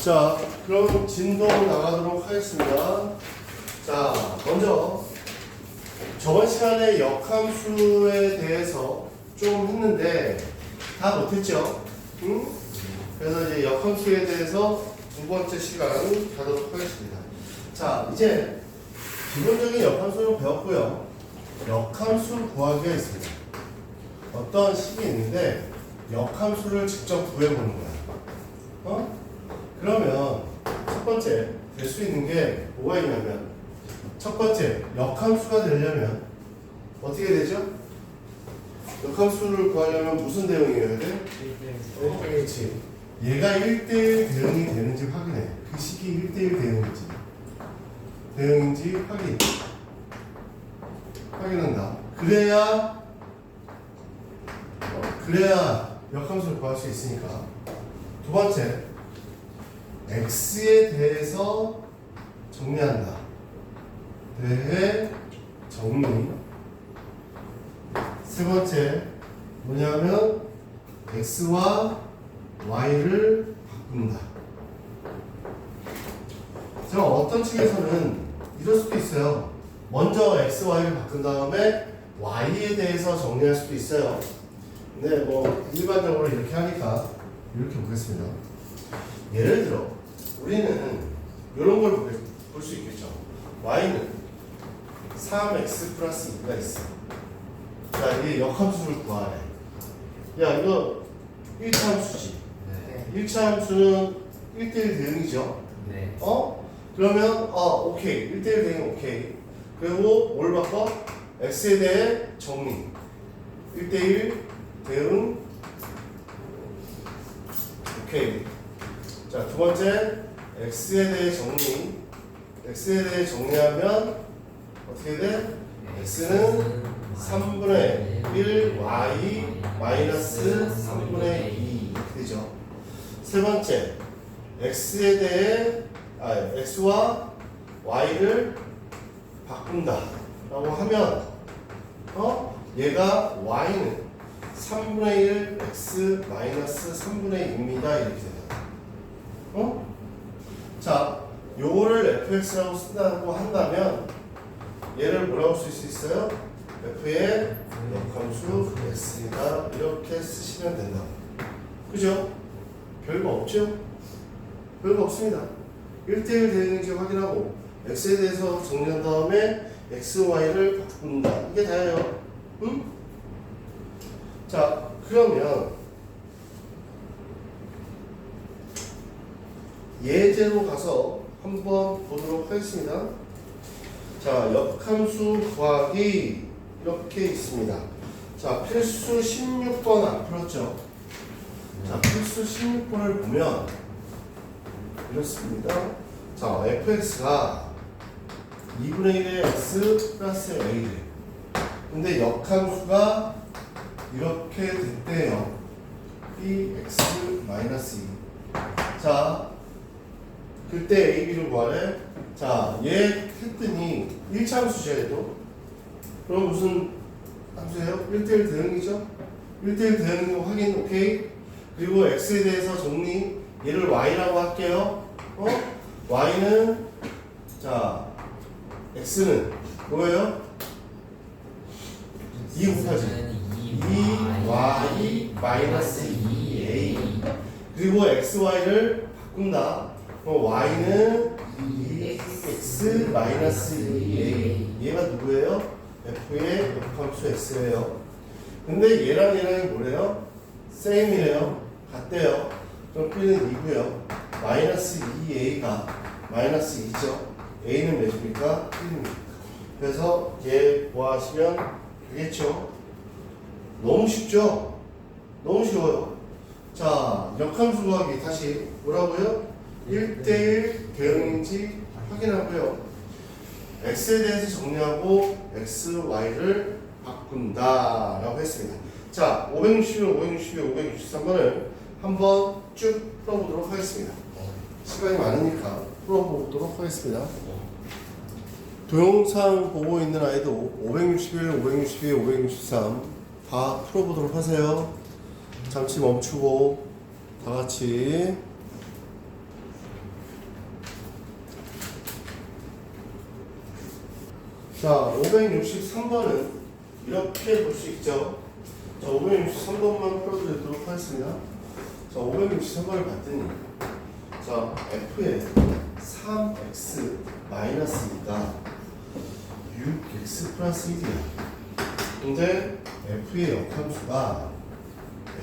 자, 그럼 진도 나가도록 하겠습니다. 자, 먼저 저번 시간에 역함수에 대해서 좀 했는데 다 못했죠? 응? 그래서 이제 역함수에 대해서 두 번째 시간 가도록 하겠습니다. 자, 이제 기본적인 역함수를 배웠고요. 역함수 구하기가 있습니다. 어떤 식이 있는데 역함수를 직접 구해보는 거야. 그러면 첫 번째 될 수 있는 게 뭐가 있냐면, 첫 번째 역함수가 되려면 어떻게 되죠? 역함수를 구하려면 무슨 대응이어야 돼? 1대1. 얘가 1대1 대응이 되는지 확인해. 그 식이 1대1 대응인지 확인한다. 그래야 역함수를 구할 수 있으니까. 두 번째, x에 대해서 정리한다. 대해 정리. 세 번째 뭐냐면 x와 y를 바꾼다. 자, 어떤 측에서는 이럴 수도 있어요. 먼저 x, y를 바꾼 다음에 y에 대해서 정리할 수도 있어요. 근데 뭐 일반적으로 이렇게 하니까 이렇게 보겠습니다. 예를 들어 우리는 이런 걸 볼 수 있겠죠. y는 3x 플러스 2가 있어. 자, 이 역함수를 구하래. 야, 이거 1차 함수지. 네. 1차 함수는 1대1 대응이죠. 네. 그러면 오케이. 1대1 대응 오케이. 그리고 뭘 바꿔? x에 대해 정리. 1대1 대응 오케이. 자, 두 번째 x에 대해 정리. x에 대해 정리하면 어떻게 돼? x는 3분의 1 y 마이너스 3분의 2 이렇게 되죠. 세 번째 x에 대해 x와 y를 바꾼다 라고 하면 얘가 y는 3분의 1 x 마이너스 3분의 2입니다 이렇게 돼요. 자, 요거를 fx라고 쓴다고 한다면 얘를 뭐라고 쓸 수 있어요? f의 역함수 x이다 이렇게 쓰시면 된다. 그죠? 별거 없죠? 별거 없습니다. 1대1 대응인지 확인하고 x에 대해서 정리한 다음에 x, y를 바꾼다. 이게 다예요. 응? 자, 그러면 예제로 가서 한번 보도록 하겠습니다. 자, 역함수 구하기 이렇게 있습니다. 자, 필수 16번 안 풀었죠? 자, 필수 16번을 보면 이렇습니다. 자, fx가 2분의 1의 x 플러스 a래. 근데 역함수가 이렇게 됐대요. bx 마이너스 2. 자, 그때 a, b를 구하래. 자, 얘 했더니 1차 함수죠, 얘도. 그럼 무슨 함수예요? 1대1 대응이죠? 1대1 대응이고 확인, 오케이. 그리고 x에 대해서 정리. 얘를 y라고 할게요. y는, 자, x는 뭐예요? 2 곱하기 2y 마이너스 2a. 그리고 x, y를 바꾼다. 그럼 y는 2x 마이너스 2a. 얘가 누구예요? f의 역함수 x예요. 근데 얘랑 얘랑이 뭐래요? same이래요. 같대요. 그럼 b는 2고요. 마이너스 2a가 마이너스 2죠. a는 몇입니까? 1입니다. 그래서 얘 구하시면 되겠죠. 너무 쉽죠? 너무 쉬워요. 자, 역함수 구하기 다시 뭐라고요? 1대1 대응인지 확인하고요. x에 대해서 정리하고 x, y를 바꾼다 라고 했습니다. 자, 561, 562, 563번을 한번 쭉 풀어보도록 하겠습니다. 시간이 많으니까 풀어보도록 하겠습니다. 동영상 보고 있는 아이도 561, 562, 563 다 풀어보도록 하세요. 잠시 멈추고 다 같이 자, 563번은 이렇게 볼 수 있죠. 자, 563번만 풀어드리도록 하겠습니다. 자, 563번을 봤더니, 자, f의 3x 마이너스니까 6x 플러스 1이야. 근데 f의 역함수가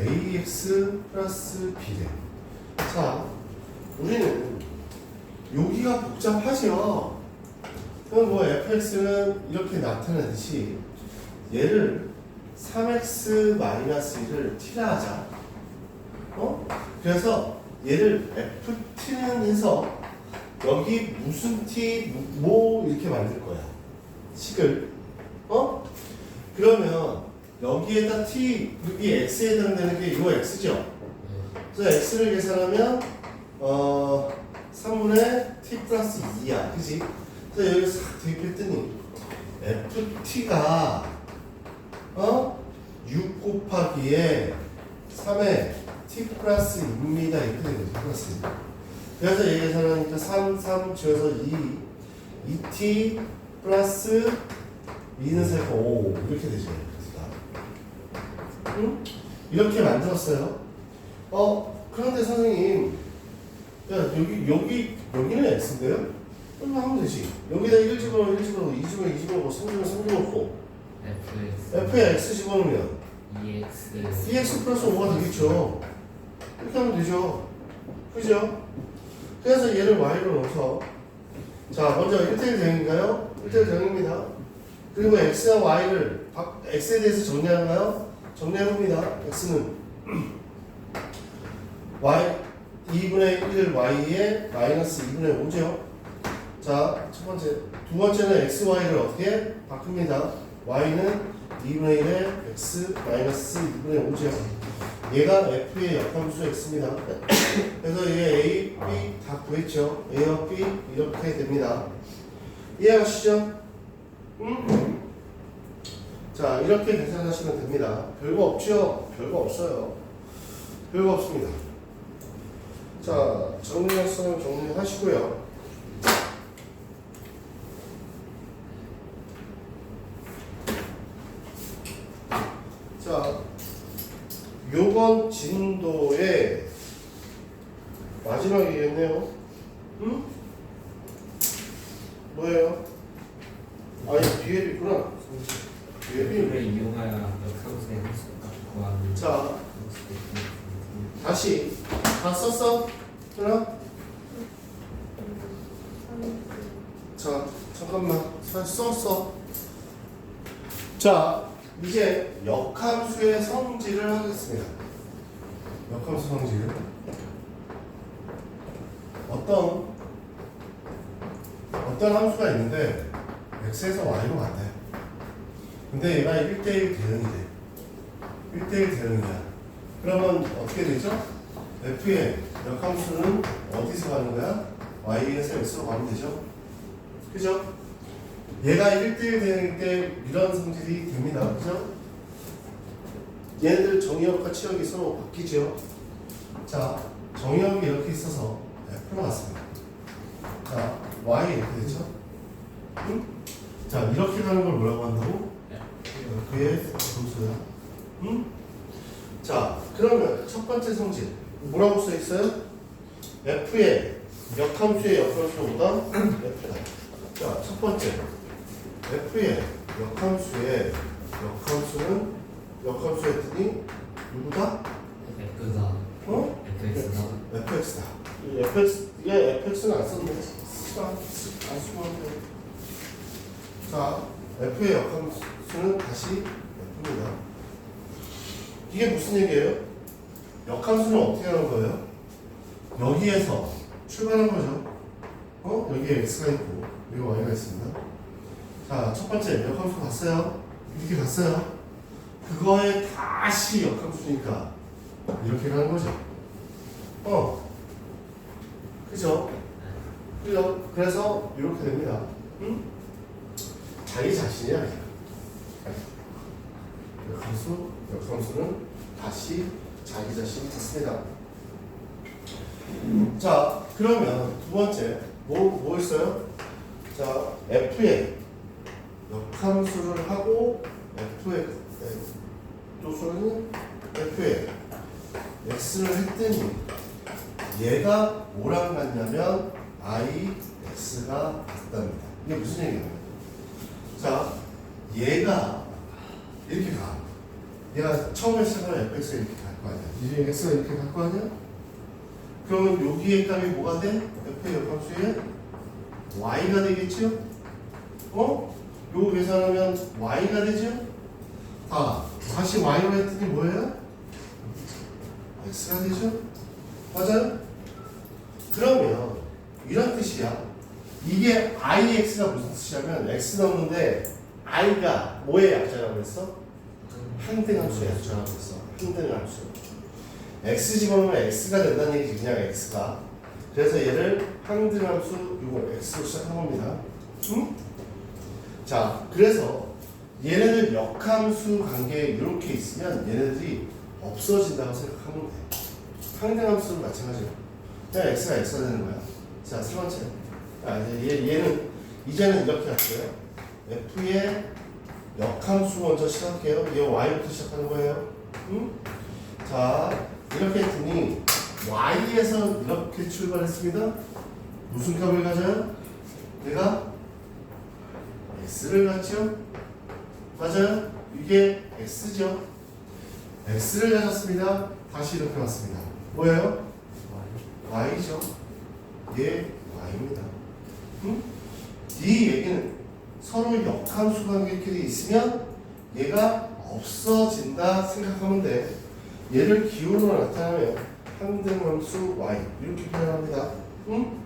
ax 플러스 b래. 자, 우리는 여기가 복잡하죠. 그럼 뭐 fx는 이렇게 나타나듯이 얘를 3x 마이너스 1을 t라 하자. 그래서 얘를 ft는 해서 여기 무슨 t 뭐 이렇게 만들 거야. 식을. 그러면 여기에다 t 여기 x에 해당되는 게 이거 x죠. 그래서 x를 계산하면 3분의 t 플러스 2야. 그지? 그래서 여기 싹 대입했더니 ft가 6 곱하기에 3의 t 플러스 2입니다. 이렇게 되는 거죠. 그래서 얘 계산하니까 3 지어서 2t 플러스 2는 세고 5 이렇게 되죠. 응? 이렇게 만들었어요. 그런데 선생님, 야 여기는 x인데요? 그럼 하면 되지. 여기다 1 집어넣고 1 집어넣고 2 집어넣고 2 집어넣고 3 집어넣고 3 집어넣고 f에 x 집어넣으면 2x 플러스 5가 되겠죠. 이렇게 하면 되죠. 그죠? 그래서 얘를 y로 넣어서, 자, 먼저 1대1 대응인가요? 1대1 대응입니다. 그리고 x와 y를 x에 대해서 정리하나요? 정리해봅니다. x는 y 2분의 1 y에 마이너스 2분의 5죠. 자, 첫 번째. 두 번째는 x, y를 어떻게 바꿉니다. y는 2분의 1에 x 마이너스 2분의 5죠. 얘가 f의 역함수 x입니다. 그래서 얘 a, b 다 구했죠. a와 b 이렇게 됩니다. 이해하시죠? 자, 이렇게 계산하시면 됩니다. 별거 없죠? 별거 없어요. 별거 없습니다. 자, 정리할수는 정리하시고요. 자, 요번 진도의 마지막이겠네요. 뭐예요? 아, 이 뒤에도 있구나. 를 이용하여 역함수의 함수값 구하는. 자, 다시 다 썼어? 그럼? 자, 잠깐만. 썼어. 자, 이제 역함수의 성질을 하겠습니다. 역함수 성질. 어떤 함수가 있는데 x에서 y로 만나요. 근데 얘가 1대1 대응이래. 1대1 대응이야. 그러면 어떻게 되죠? f의 역함수는 어디서 가는 거야? y에서 x로 가면 되죠? 그죠? 얘가 1대1 대응일 때 이런 성질이 됩니다. 그죠? 얘네들 정의역과 치역이 서로 바뀌죠? 자, 정의역이 이렇게 있어서 f로 갔습니다. 자, y 이렇게 되죠? 응? 자, 이렇게 가는 걸 뭐라고 한다고? f의 함수야. 응? 자, 그러면 첫 번째 성질 뭐라고 써 있어요? f의 역함수의 역함수보다 f다. 자, 첫 번째 f의 역함수의 역함수였더니 누구다? f가 fx다. 얘 fx는 안 썼네. 안 쓰고 하면. 자, f의 역함수는 다시 f입니다. 이게 무슨 얘기예요? 역함수는 어떻게 하는 거예요? 여기에서 출발한 거죠. 여기에 x가 있고 여기 y가 있습니다. 자, 첫 번째 역함수 봤어요? 이렇게 봤어요? 그거에 다시 역함수니까 이렇게 가는 거죠. 그죠? 그죠? 그래서 이렇게 됩니다. 자기 자신이야. 역함수는 다시 자기 자신이 됐습니다. 자, 그러면 두 번째 뭐 있어요? 자, f의 역함수를 하고 f의 조수는 f의 x를 했더니 얘가 뭐랑 같냐면 ix가 같답니다. 이게 무슨 얘기냐면 자 얘가 이렇게 가. 얘가 처음에 시작하면 fx가 이렇게 갈 거 아니야. 이제 x가 이렇게 갈 거 아니야? 그러면 여기의 값이 뭐가 돼? f의 역함수에 y가 되겠죠? 요거 계산하면 y가 되죠? 다시 y로 했더니 뭐예요? x가 되죠? 맞아요? 그러면 이런 뜻이야. 이게 ix가 무슨 뜻이냐면 x 넣는데 i가 뭐의 약자라고 했어? 항등함수의 약자라고 했어. 항등함수. x 집어넣으면 x가 된다는 얘기지. 그냥 x가. 그래서 얘를 항등함수 이거 x로 시작한 겁니다. 응? 자, 그래서 얘네들 역함수 관계에 이렇게 있으면 얘네들이 없어진다고 생각하면 돼. 항등함수는 마찬가지야. 그냥 x가 x가 되는 거야. 자, 세 번째. 얘는 이제는 이렇게 할게요. f의 역함수 먼저 시작할게요. 얘 y부터 시작하는 거예요. 응? 자, 이렇게 했더니 y에서 이렇게 출발했습니다. 무슨 값을 가져요? 얘가 x를 갖죠? 맞아요? 이게 x죠? x를 가졌습니다. 다시 이렇게 왔습니다. 뭐예요? y죠. 얘 y입니다. 응? 이 얘기는 서로 역함수 관계끼리 있으면 얘가 없어진다 생각하면 돼. 얘를 기호로 나타내면 항등함수 y 이렇게 표현합니다. 응?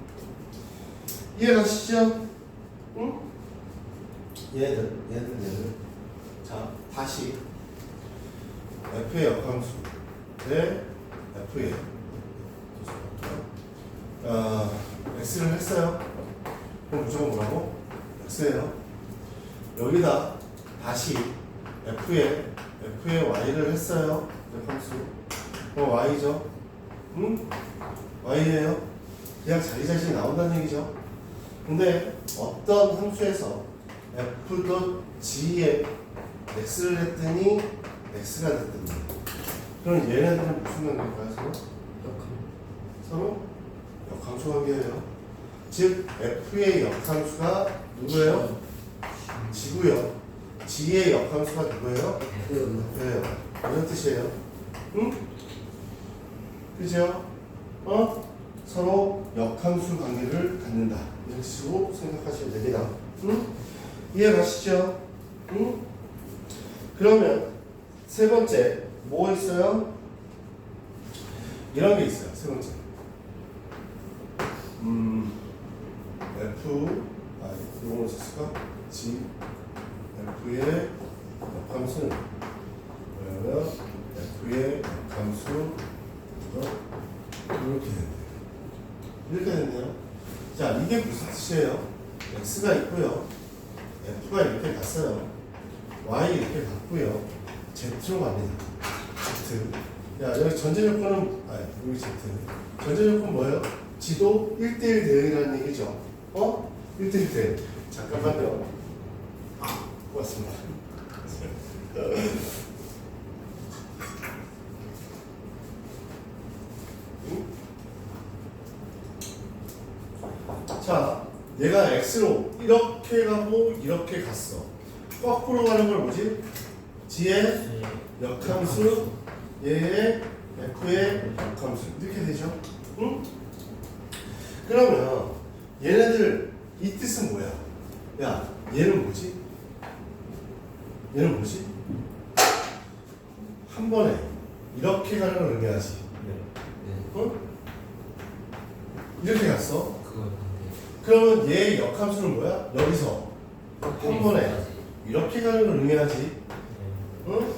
이해가시죠? 응? 얘들. 자, 다시 f의 역함수 대 f의 x를 했어요. 그럼 무조건 뭐라고? x예요. 여기다 다시 f의 y를 했어요. 역함수. 그럼 y죠. 응? y예요. 그냥 자기 자신이 나온다는 얘기죠. 근데 어떤 함수에서 f.g에 x를 했더니 x가 됐더니 그럼 얘네들은 무슨 관계일까요? 서로 역함수 관계예요. 즉 f의 역함수가 누구예요? g고요. g의 역함수가 누구예요? f예요. 이런 뜻이에요. 응? 그죠? 서로 역함수 관계를 갖는다. 이런 식으로 생각하시면 됩니다. 응? 이해가시죠? 응? 그러면 세 번째 뭐 있어요? 이런 게 있어요. 세 번째. 이거 썼을까? g f의 역함수는 뭐냐면 f의 역함수 이렇게 된대요. 이렇게 된대요. 자, 이게 무슨 뜻이에요? x가 있고요. f가 이렇게 갔어요. y 이렇게 갔고요. z로 갑니다. z. 야, 여기 전제 조건은 여기 z. 전제 조건 뭐예요? g도 1대1 대응이라는 얘기죠. 1대1 대응. 잠깐만요. 고맙습니다. 자, 얘가 x로 이렇게 가고 이렇게 갔어. 거꾸로 가는 걸 뭐지? g의 역함수, 얘의 f의 역함수 이렇게 되죠. 응? 그러면 얘네들 이 뜻은 뭐야? 야, 얘는 뭐지? 얘는 뭐지? 한 번에 이렇게 가는 걸 의미하지. 응? 이렇게 갔어. 그러면 얘의 역함수는 뭐야? 여기서 한 번에 이렇게 가는 걸 의미하지. 응?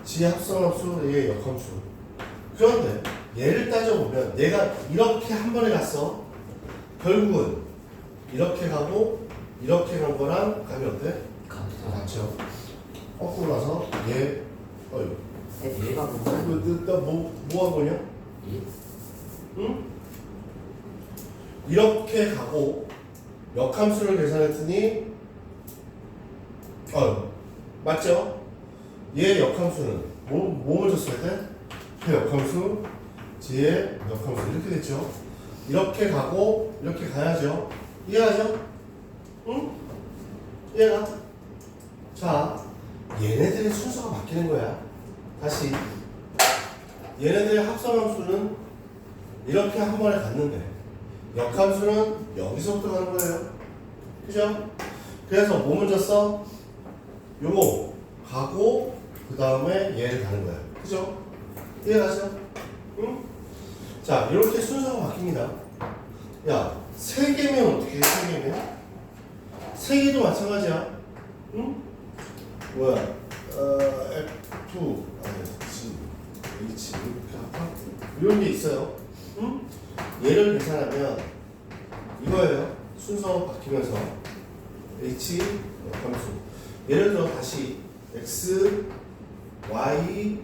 지의 합성함수, 얘의 역함수. 그런데 얘를 따져보면 얘가 이렇게 한 번에 갔어. 결국은 이렇게 가고 이렇게 간 거랑 값이 어때? 같죠. 거꾸로 가서 얘 얘가 뭐 하고냐? 응? 이렇게 가고 역함수를 계산했더니 맞죠? 얘 역함수는 뭐를 줬을 때? 그 역함수, 지의 역함수 이렇게 됐죠? 이렇게 가고 이렇게 가야죠. 이해하죠? 응? 이해가? 자, 얘네들의 순서가 바뀌는 거야. 다시 얘네들의 합성함수는 이렇게 한 번에 갔는데 역함수는 여기서부터 가는 거예요. 그죠? 그래서 뭐 먼저 써? 요거 가고 그 다음에 얘를 가는 거야. 그죠? 이해가죠? 응? 자, 이렇게 순서가 바뀝니다. 야, 세 개면 어떻게 해? 세 개면? 세 개도 마찬가지야. 응? 뭐야? F, G, H 이렇게 할까? 이런 게 있어요. 응? 얘를 계산하면 이거예요. 순서 바뀌면서 H 역함수. 예를 들어 다시 X, Y,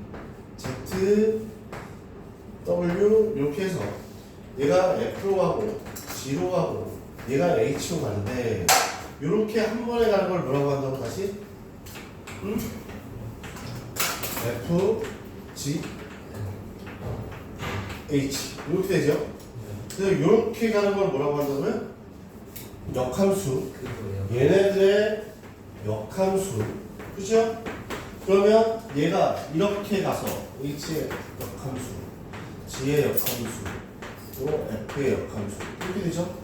Z, W 이렇게 해서 얘가 F로 가고 G로 가고 얘가 H로 가는데 이렇게 한 번에 가는 걸 뭐라고 한다고 다시? 응? F, G, H 이렇게 되죠? 그래서 이렇게 가는 걸 뭐라고 한다고요? 역함수. 얘네들의 역함수. 그죠? 그러면 얘가 이렇게 가서 H의 역함수, G의 역함수, 또 F의 역함수 이렇게 되죠?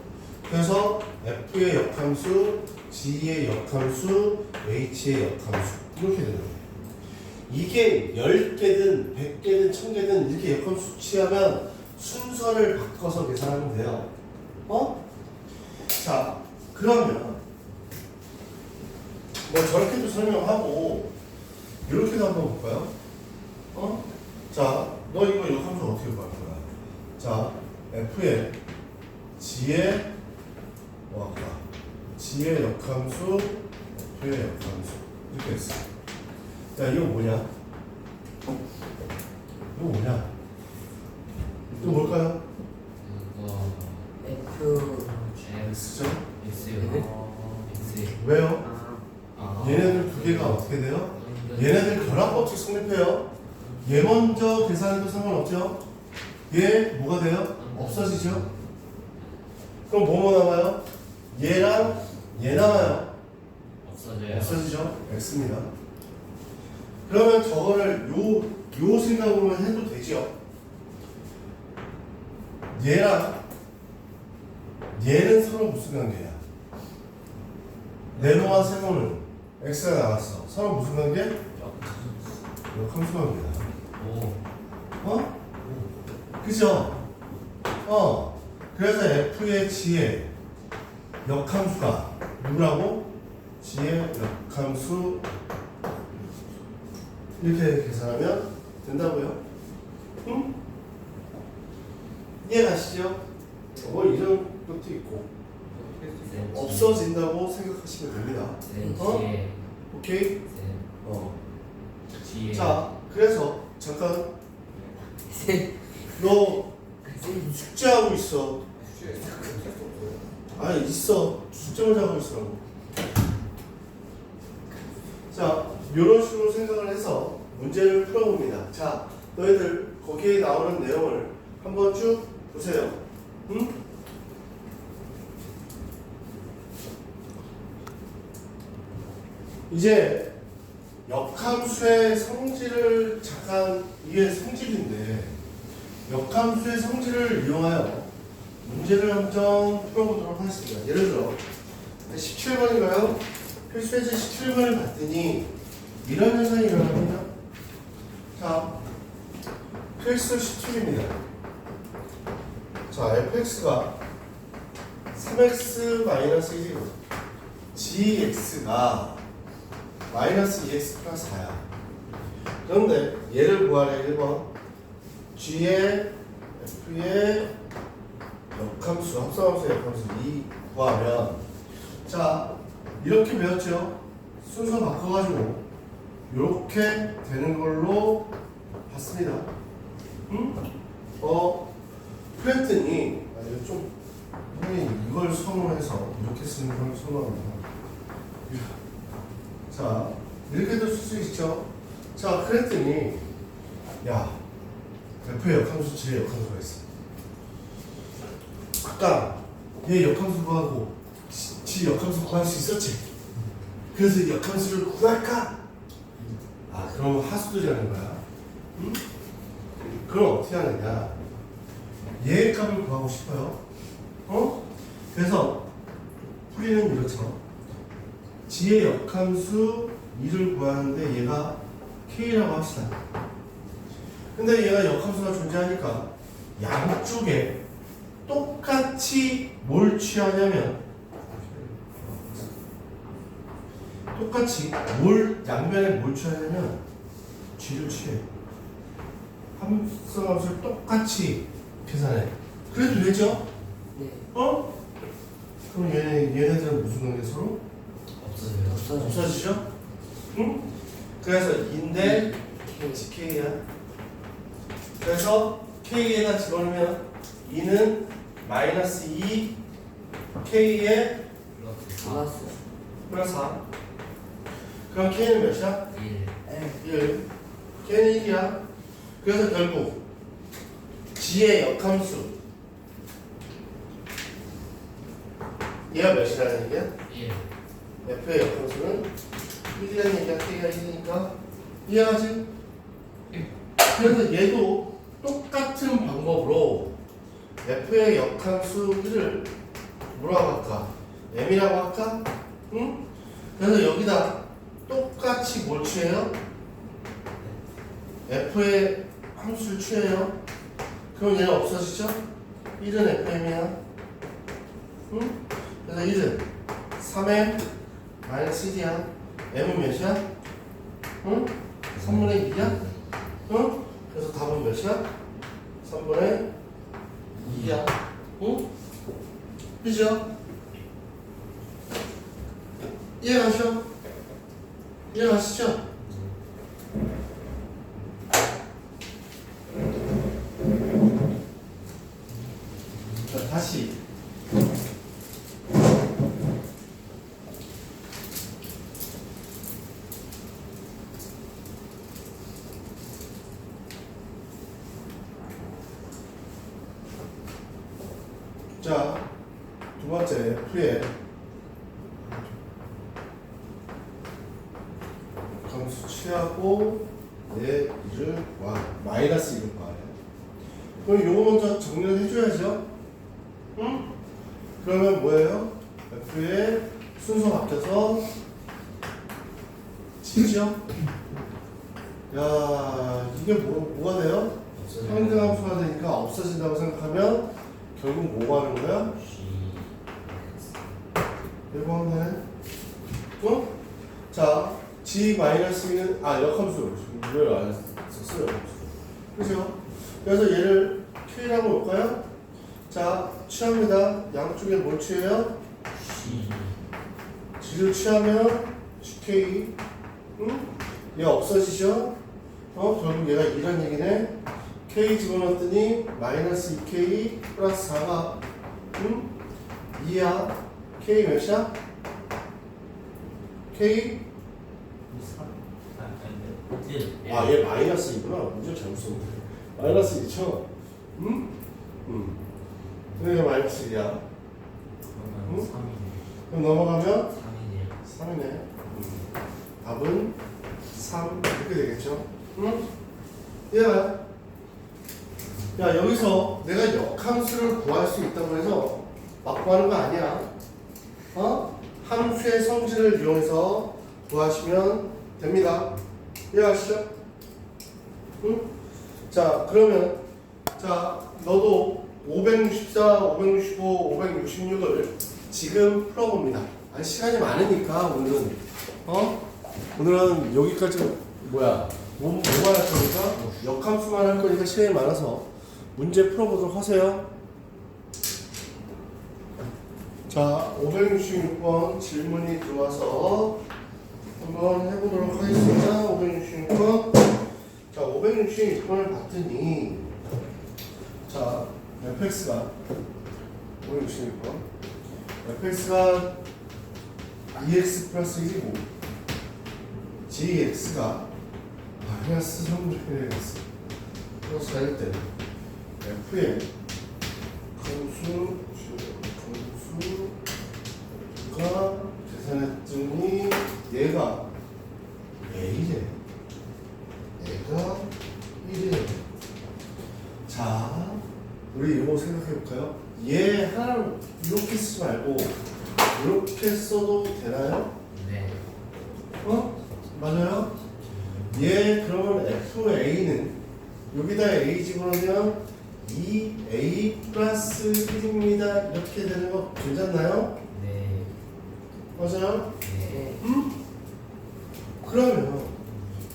그래서 F의 역함수, G의 역함수, H의 역함수 이렇게 되는 거예요. 이게 10개든 100개든 1000개든 이렇게 역함수 취하면 순서를 바꿔서 계산하면 돼요. 자, 그러면 뭐 저렇게도 설명하고 이렇게도 한번 볼까요? 자, 너 이거 역함수 어떻게 구할 거야? 자, F의 G의 G의 역함수, F의 역함수 이렇게 했어. 자, 이거 뭐냐? 이거 뭐냐? 또 뭘까요? F X죠? X요. 왜요? 얘네들 두 개가 어떻게 돼요? 얘네들 결합법칙 성립해요. 얘 먼저 계산해도 상관없죠? 얘 뭐가 돼요? 없어지죠? 그럼 뭐뭐 남아요? 얘랑 얘 남아요. 없어지죠? X입니다. 그러면 저거를 요 생각으로 해도 되죠? 얘랑 얘는 서로 무슨 관계야? 네모와 세모는 X가 나왔어. 서로 무슨 관계? 역함수 관계다. 그죠? 그래서 F의 G의 역함수가 누구라고? G의 역함수 이렇게 계산하면 된다고요? 응? 이해가시죠? 뭐 이런 것도 있고 없어진다고 생각하시면 됩니다. 오케이? 자, 그래서 잠깐 너 숙제하고 있어. 아니 있어. 숙제 먼저 하고 있으라고. 자, 이런 식으로 생각을 해서 문제를 풀어봅니다. 자, 너희들 거기에 나오는 내용을 한번 쭉 보세요. 응? 이제 역함수의 성질을 잠깐, 이게 성질인데 역함수의 성질을 이용하여 문제를 한번 풀어보도록 하겠습니다. 예를 들어 17번인가요? 필수예제 17번을 봤더니 이런 현상이 일어납니다. 자, 필수 17입니다. 자, fx가 3x-1이고 gx가 마이너스 2x 플러스 4야. 그런데 얘를 구하래. 1번 g의 f의 역함수, 합성함수의 역함수 2 구하면, 자, 이렇게 배웠죠? 순서 바꿔가지고 이렇게 되는 걸로 봤습니다. 응? 그랬더니 좀 형이 이걸 선호해서 이렇게 쓰는 걸 선호합니다. 자, 이렇게도 쓸 수 있죠. 자, 그랬더니 야, F의 역함수, G의 역함수가 있어. 아까 얘 역함수 구하고 G 역함수 구할 수 있었지. 그래서 역함수를 구할까? 아, 그럼 하수들이 하는 거야. 응? 그럼 어떻게 하느냐? 얘의 값을 구하고 싶어요. 어? 그래서 풀이는 이렇죠. G의 역함수 2를 구하는데 얘가 K라고 합시다. 근데 얘가 역함수가 존재하니까 양쪽에 똑같이 뭘 취하냐면 양면에 뭘 취하냐면 G를 취해. 함수를 똑같이 계산해. 그래도 되죠? 네. 어? 그럼 얘네들은 무슨 관계 서로? 없어요. 없어지죠? 응? 그래서 2인데 K야. 그래서 K에다 집어넣으면 2는 마이너스 2 K에 플러스 플러스 4. 그럼 K는 몇이야? 1. K는 1이야. 그래서 결국 G의 역함수 얘가 몇이라는 얘기야? 1. F의 역함수는 1이라는 얘기야. K가 1이니까 이해하지? 그래서 얘도 똑같은 방법으로 F의 역함수 1을 뭐라고 할까? M이라고 할까? 응? 그래서 여기다 똑같이 뭘 취해요? F의 함수를 취해요. 그럼 얘는 없어지죠? 1은 FM이야. 응? 그래서 1은 3M 마이너스 1이야. M은 몇이야? 응? 3분의 2야? 응? 그래서 답은 몇이야? 3분의 2야. 응? 그죠? 이해가시죠? 이해가시죠? 자, 다시 자, 두 번째 F의 함수 취하고 내 1을 마이너스 1을 구하래. 그럼 요거 먼저 정리를 해줘야죠. 응? 그러면 뭐예요? F의 순서 바뀌어서 G죠? 야, 이게 뭐가 돼요? 평등함수가 되니까 없어진다고 생각하면 결국 뭐가 하는 거야? 이거 하면 되네. 응? 자, G-2는 역함수 왜 안 썼어요? 그죠? 그래서 얘를 K라고 볼까요? 자, 취합니다. 양쪽에 뭘 취해요? G를 취하면 GK. 응? 얘 없어지죠? 결국 얘가 2란 얘기네. K 집어넣었더니 마이너스 2K 플러스 4가 2야. K 몇이야? K? 얘 마이너스 2구나. 문제 잘못 썼네. 마이너스 2죠? 응? 그러니까 마이너스 1이야. 응? 그럼 넘어가면 3이네. 답은 3 이렇게 되겠죠? 응? 야, 여기서 내가 역함수를 구할 수 있다고 해서 막 구하는 거 아니야. 함수의 성질을 이용해서 구하시면 됩니다. 이해하시죠? 응? 자, 그러면 너도 564, 565, 566을 지금 풀어봅니다. 시간이 많으니까 오늘은 여기까지 뭐만 할 거니까 역함수만 할 거니까 시간이 많아서 문제 풀어보도록 하세요. 자, 566번 질문이 들어와서 한번 해보도록 하겠습니다. 566번. 자, 566번을 봤더니 자, fx가 566번 fx가 2x 플러스 1이고 gx가 마이너스 3분의 1x 플러스 1 때 f의 강수가 계산했더니 얘가 a래. 얘가 1이래. 자, 우리 이거 생각해볼까요? 얘 하나를 이렇게 쓰지 말고 이렇게 써도 되나요? 네. 어? 맞아요? 얘 그러면 FA는 여기다 A 집어넣으면 2A 플러스 1입니다. 이렇게 되는 거 괜찮나요? 네. 맞아요? 네. 그러면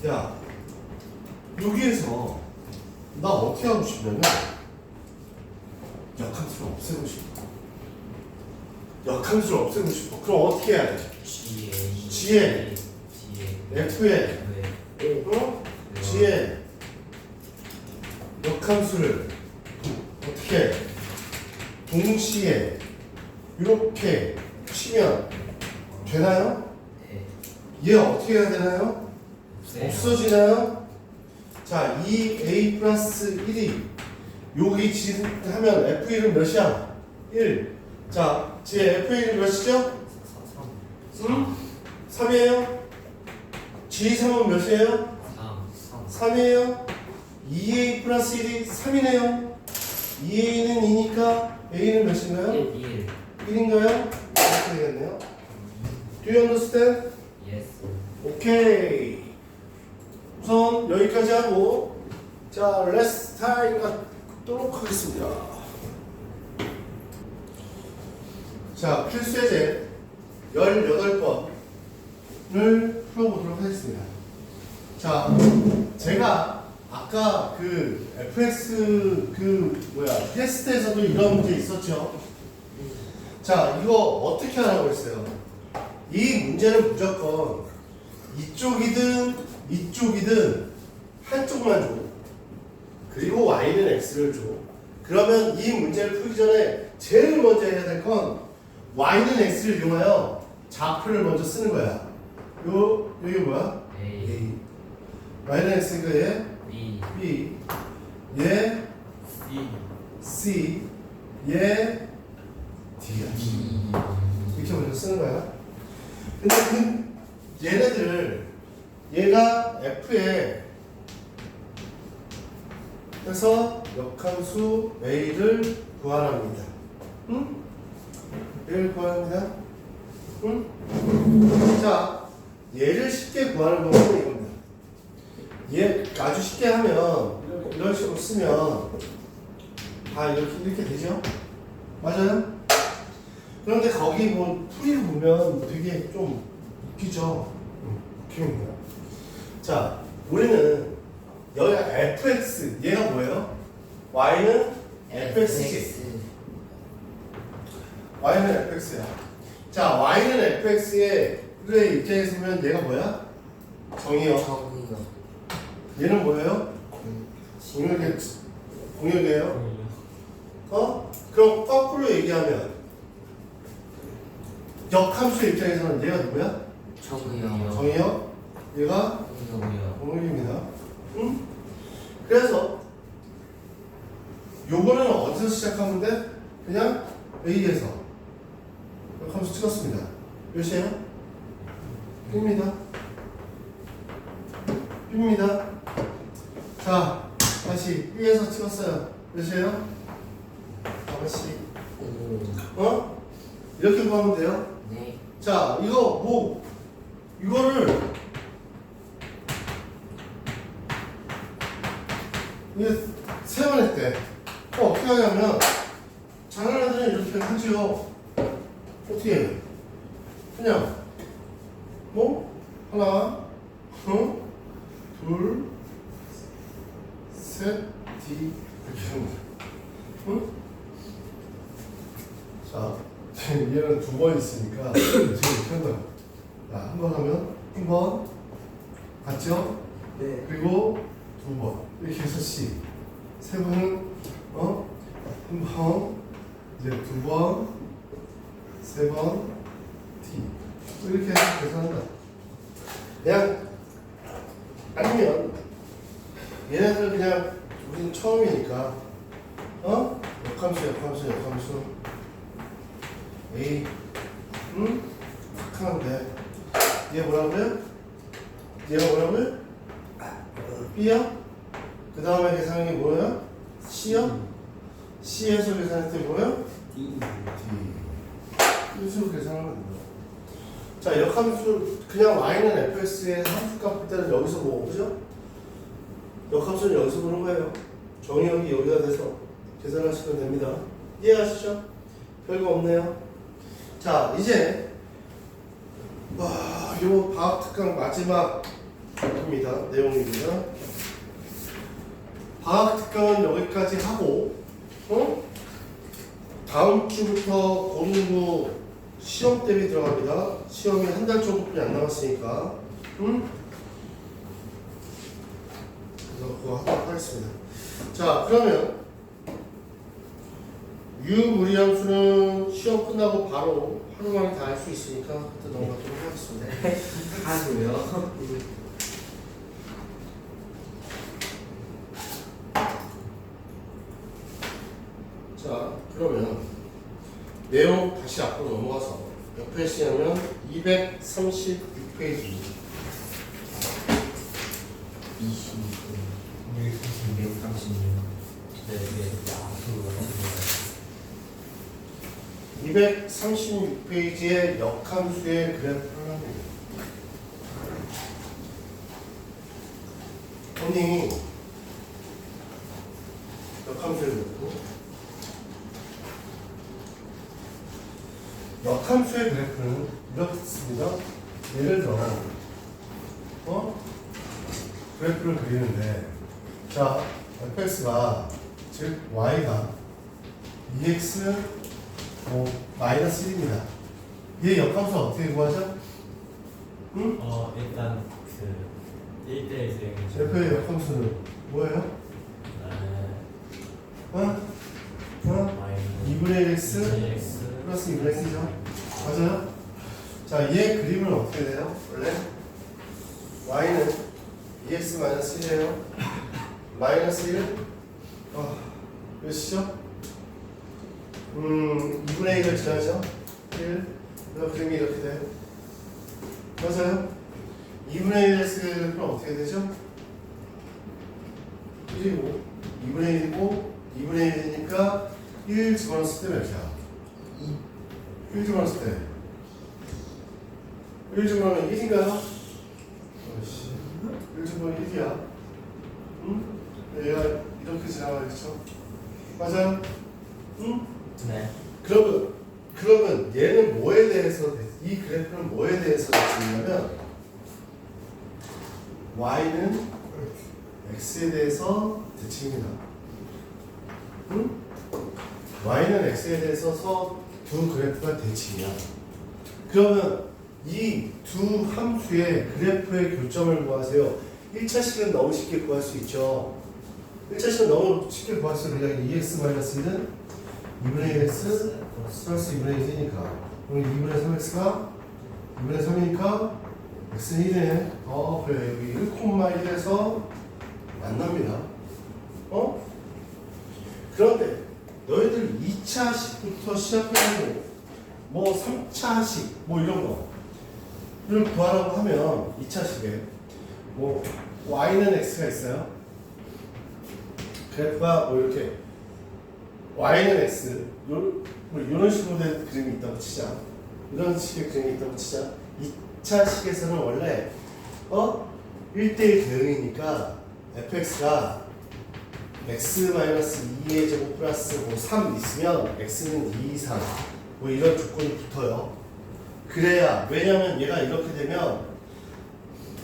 야 여기에서 나 어떻게 하고 싶냐면 역함수를 없애고 싶어. 역함수를 없애고 싶어. 그럼 어떻게 해야 돼? G에 F에 어? G에 역함수를 어떻게 동시에 이렇게 치면 되나요? 얘 어떻게 해야 되나요? 없어지나요? 자, 2A 플러스 1이 여기 G 하면 F1은 몇이야? 1. 자, G의 F1은 몇이죠? 3이에요? G3은 몇이에요? 3이에요? 2A 플러스 1이 3이네요. 2A는 2니까 A는 몇인가요? 1. 1인가요? 이렇게 되겠네요. Do you understand? Yes. 오케이. 우선 여기까지 하고 자, 레스 타임 갖도록 하겠습니다. 자, 필수예제 18번을 풀어보도록 하겠습니다. 자, 제가 아까 그 FX 테스트에서도 이런 문제 있었죠. 자, 이거 어떻게 하라고 했어요? 이 문제는 무조건 이쪽이든 한쪽만 줘. 그리고 y는 x를 줘. 그러면 이 문제를 풀기 전에 제일 먼저 해야 될 건 y는 x를 이용하여 좌표를 먼저 쓰는 거야. 여기 뭐야? A. y는 x니까 얘 B. b, 얘 C. c, 얘 d야. 이렇게 먼저 쓰는 거야. 근데 얘네들 얘가 f에 해서 역함수 a를 구하랍니다. 응? a를 구하랍니다. 응? 자, 얘를 쉽게 구하는 방법은 이겁니다. 얘 아주 쉽게 하면 이런 식으로 쓰면 다 이렇게 되죠? 맞아요? 그런데 거기 뭐 풀이를 보면 되게 좀 웃기죠? 웃깁니다. 자, 우리는 여기가 fx, 얘가 뭐예요? y는 fx지. y는 fx야. 자, y는 fx의 입장에서 보면 얘가 뭐야? 정이요. 정이요. 얘는 뭐예요? 공역이에요. 어? 그럼 거꾸로 얘기하면 역함수 입장에서는 얘가 누구야? 정이요. 정이요. 얘가 정이요. 공역입니다. 응? 그래서 요거는 어디서 시작하면 돼? 그냥 A에서 역함수 찍었습니다. 몇이에요? B입니다. B입니다. 자, 다시 B에서 찍었어요. 몇이에요? 다시 어? 이렇게 구하면 돼요. 네. 자, 이거를 이게 세 번 했대. 어떻게 하냐면 잘하는 애들은 이렇게 하지요. 어떻게 해요? 그냥 뭐 하나, 둘, 셋, D 이렇게 하는 거야. 응? 자, 얘는 두 번 있으니까 지금 이렇게 한다. 자, 한 번 하면 한 번 맞죠? 네. 그리고 두 번 이렇게 해서 C. 세 번은 한 번, 이제 두 번, 세 번, T. 이렇게 해서 계산한다. 그냥 역함수. A. 탁 하는데. 얘 뭐라고요? 얘가 뭐라고요? B야? 그 다음에 계산한 게 뭐야? C야? C에서 계산할 때 뭐야? D. D. 이식으로 계산하면 돼요. 자, 역함수 그냥 y는 fx의 함수값 볼 때는 여기서 뭐 그죠? 역함수는 여기서 보는 거예요. 정의역이 여기다 대서 계산하시면 됩니다. 이해하시죠? 별거 없네요. 자, 이제 요 방학특강 마지막 입니다. 내용입니다. 방학특강은 여기까지 하고 다음 주부터 공부 시험 대비 들어갑니다. 시험이 한 달 정도뿐이 안 남았으니까 그래서 그거 하도록 하겠습니다. 자, 그러면 유무리함수는 시험 끝나고 바로 하루 만에 다 할 수 있으니까 그때 넘어가도록 하겠습니다. 하고요. 자, 그러면 내용 다시 앞으로 넘어가서 옆에 시하면 236페이지 236페이지의 역함수의 그래프를 합니다. 언니 역함수의 그래프 역함수의 그래프는 이렇습니다. 예를 들어 그래프를 그리는데 자 fx가 즉 y가 2x 마이너스 1입니다. 얘 역함수 어떻게 구하죠? 일단 그 1대1 f의 역함수는 뭐예요? 2분의 1x 플러스 2분의 x죠. 맞아요? 자, 얘 그림은 어떻게 돼요? 원래 y는 2x 마이너스 1이에요. 마이너스 1 몇이죠? 2분의 1을 지나죠? 1 그래서 그림이 이렇게 돼요. 맞아요? 2분의 1x는 그럼 어떻게 되죠? 1이고 2분의 1이고 2분의 1이니까 1 집어넣었을 때 몇이야? 1 집어넣었을 때 1 집어넣으면 1인가요? 1 집어넣으면 1이야. 얘가 이렇게 지나가겠죠? 맞아요? 네. 그러면 얘는 뭐에 대해서 이 그래프는 뭐에 대해서 대칭이냐면 y는 x에 대해서 대칭입니다. y는 x에 대해서 두 그래프가 대칭이야. 그러면 이 두 함수의 그래프의 교점을 구하세요. 1차식은 너무 쉽게 구할 수 있죠. 1차식은 너무 쉽게 구할 수 있는 2x-1은 2분의 1x 플러스 2분의 1이니까 그럼 2분의 3x가 2분의 3이니까 x는 1이네. 그래 여기 1,1에서 만납니다. 그런데 너희들 2차식부터 시작해가지고 뭐 3차식 뭐 이런 거를 구하라고 하면 2차식에 뭐 y는 x가 있어요. 그래프가 뭐 이렇게 y는 x 뭐 이런 식으로 된 그림이 있다고 치자. 이런 식의 그림이 있다고 치자. 2차식에서는 원래 1대1 대응이니까 fx가 x-2의 제곱 플러스 뭐 3 있으면 x는 2 이상 뭐 이런 조건이 붙어요. 그래야 왜냐면 얘가 이렇게 되면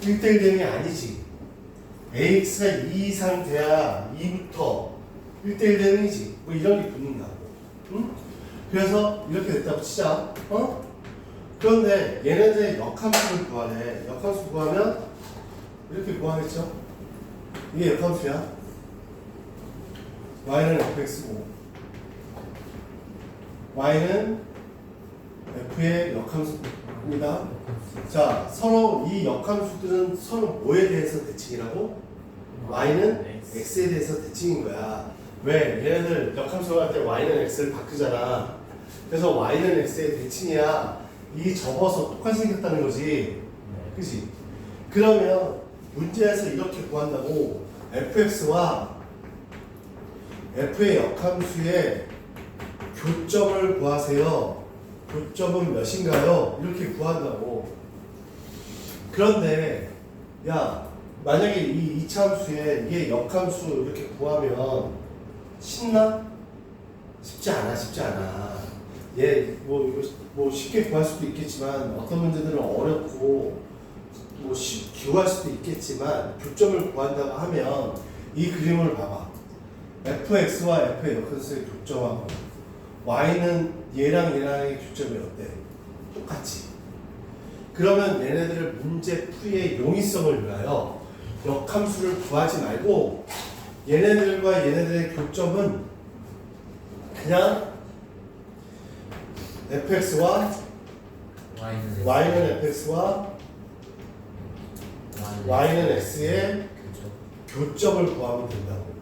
1대1 대응이 아니지. ax가 2 이상 돼야 2부터 1대1 대응이지. 뭐 이런 게 붙는다고. 그래서 이렇게 됐다고 치자. 그런데 얘네들의 역함수를 구하래. 역함수 구하면 이렇게 구하겠죠. 이게 역함수야. y는 fx고 y는 f의 역함수입니다. 자, 서로 이 역함수들은 서로 뭐에 대해서 대칭이라고? y는 x에 대해서 대칭인 거야. 왜? 얘네들 역함수를 할 때 y는 x를 바꾸잖아. 그래서 y는 x의 대칭이야. 이 접어서 똑같이 생겼다는 거지. 네. 그치? 그러면 문제에서 이렇게 구한다고 fx와 f의 역함수의 교점을 구하세요. 교점은 몇인가요? 이렇게 구한다고. 그런데 야 만약에 이 이차함수에 얘 역함수 이렇게 구하면 쉽나? 쉽지 않아. 쉽지 않아. 얘 뭐 쉽게 구할 수도 있겠지만 어떤 문제들은 어렵고 뭐 기구할 수도 있겠지만 교점을 구한다고 하면 이 그림을 봐봐. fx와 f의 역함수의 교점하고 y는 얘랑 얘랑의 교점이 어때? 똑같지. 그러면 얘네들을 문제 풀이의 용이성을 위하여 역함수를 구하지 말고 얘네들과 얘네들의 교점은 그냥 fx와 y는 fx와 y는 x의 교점을 구하면 된다고.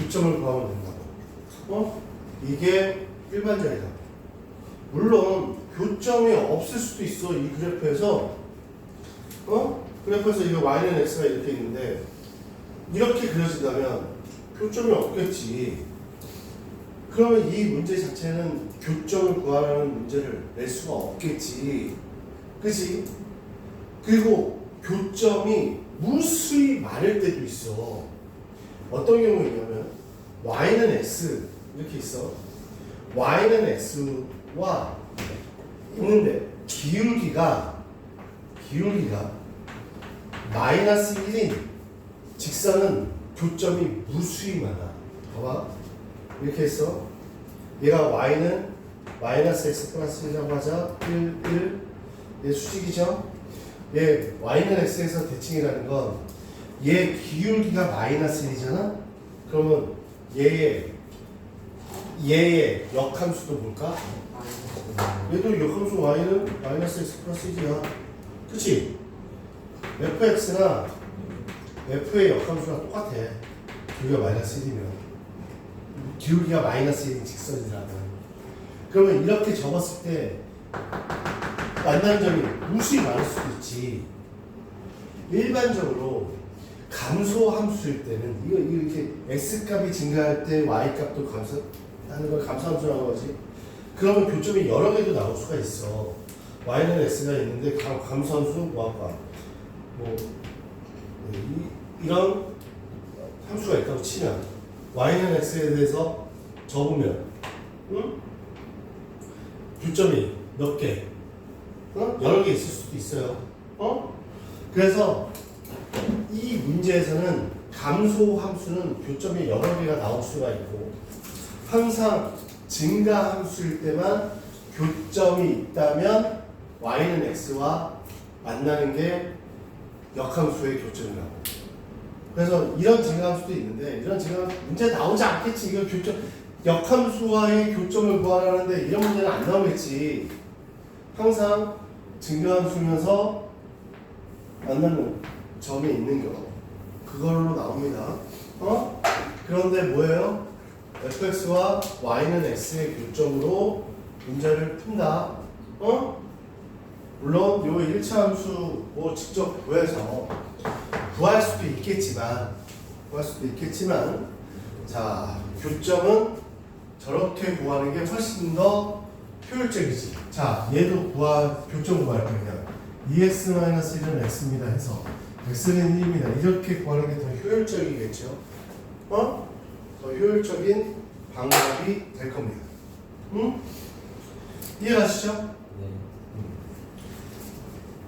교점을 구하면 된다고. 이게 일반적이다. 물론 교점이 없을 수도 있어. 이 그래프에서 그래프에서 이거 y는 x가 이렇게 있는데 이렇게 그려진다면 교점이 없겠지. 그러면 이 문제 자체는 교점을 구하라는 문제를 낼 수가 없겠지. 그치? 그리고 교점이 무수히 많을 때도 있어. 어떤 경우이냐면 y는 x 이렇게 있어. y는 x와 있는데 기울기가 마이너스 1인 직선은 교점이 무수히 많아. 봐봐. 이렇게 했어. 얘가 y는 마이너스 x 플러스 1이라고 하자. 1. 얘 수직이죠? 얘 y는 x에서 대칭이라는 건 얘 기울기가 마이너스 1이잖아? 그러면 얘의 역함수도 뭘까? 얘도 역함수 y는 마이너스 x 플러스 1이야. 그치? fx나 f의 역함수랑 똑같아. 기울기가 마이너스 1이면. 기울기가 마이너스 1인 직선이라면. 그러면 이렇게 접었을 때 만나는 점이 무수히 많을 수도 있지. 일반적으로 감소함수일 때는 이거 이렇게 x값이 증가할 때 y값도 감소하는 걸 감소함수라고 하지. 그러면 교점이 여러 개도 나올 수가 있어. y는 x가 있는데 감소함수 뭐할까? 이런 함수가 있다고 치면 y는 x에 대해서 접으면 교점이 몇 개? 여러 개 있을 수도 있어요. 그래서 이 문제에서는 감소 함수는 교점이 여러 개가 나올 수가 있고 항상 증가 함수일 때만 교점이 있다면 y는 x와 만나는 게 역함수의 교점이라고. 그래서 이런 증가함수도 있는데 이런 증가함수 문제 나오지 않겠지. 이거 교점 역함수와의 교점을 구하라는데 이런 문제는 안 나오겠지. 항상 증가함수면서 만나는 점이 있는 거 그걸로 나옵니다. 그런데 뭐예요? fx와 y는 x의 교점으로 문제를 푼다. 물론 요 1차 함수 뭐 직접 구해서 구할 수도 있겠지만 자 교점은 저렇게 구하는 게 훨씬 더 효율적이지. 자 얘도 교점 구할 거냐 2x-1은 x입니다 해서 x는 1입니다 이렇게 구하는 게 더 효율적이겠죠. 더 효율적인 방법이 될 겁니다. 이해가시죠? 네.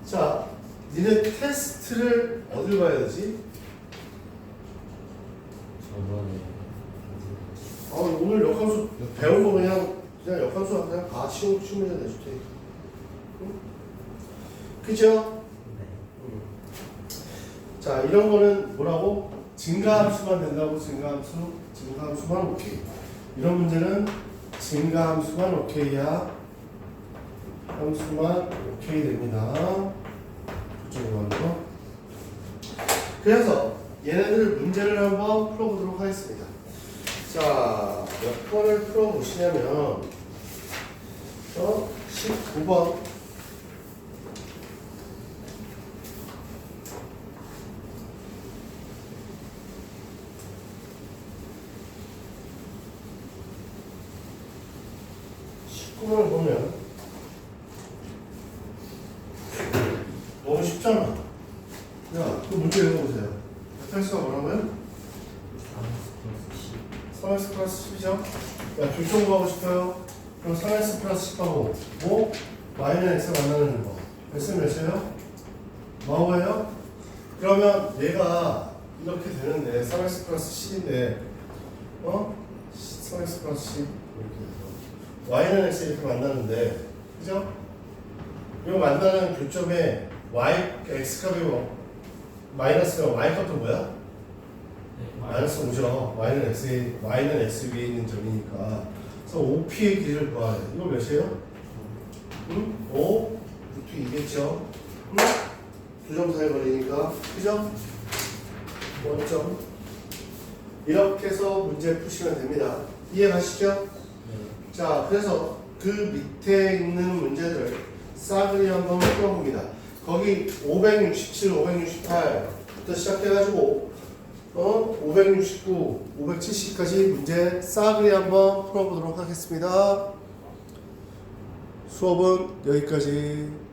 자, 니네 테스트를 어딜 봐야 되지? 저번에 오늘 역함수 배운 거 그냥 역함수 그냥 다 쉬운 문제 내줄 테니까. 그죠? 네. 자, 이런 거는 뭐라고? 증가함수만 된다고. 증가함수만 오케이. 이런 문제는 증가함수만 오케이야. 함수만 오케이 됩니다. 그쪽으로 하는 거. 그래서 얘네들 문제를 한번 풀어보도록 하겠습니다. 자, 몇 번을 풀어보시냐면 19번. 을 보면 너무 쉽잖아. 야, 그 문제 읽어보세요. 벡터수가 뭐라고요? 3x 플러스 10이죠? 야, 교정 구하고 싶어요? 그럼 3x 플러스 10하고 뭐? y는 x 만나는 거. x 몇이에요? 마오예요? 그러면 얘가 이렇게 되는데 3x 플러스 10인데 3x 플러스 10 이렇게 y는 x 이렇게 만나는데, 그죠? 이거 만나는 교점에 y, x값이 마이너스가 y 값도 뭐야? 마이너스 5죠. y는 x 위에 있는 점이니까. 그래서 OP의 길이를 구해야 돼. 이거 몇이에요? 5, 루트 2겠죠? 두 점 사이 거리니까, 그죠? 원점. 이렇게 해서 문제 푸시면 됩니다. 이해가시죠? 자, 그래서 그 밑에 있는 문제들 싸그리 한번 풀어봅니다. 거기 567, 568부터 시작해가지고 569, 570까지 문제 싸그리 한번 풀어보도록 하겠습니다. 수업은 여기까지.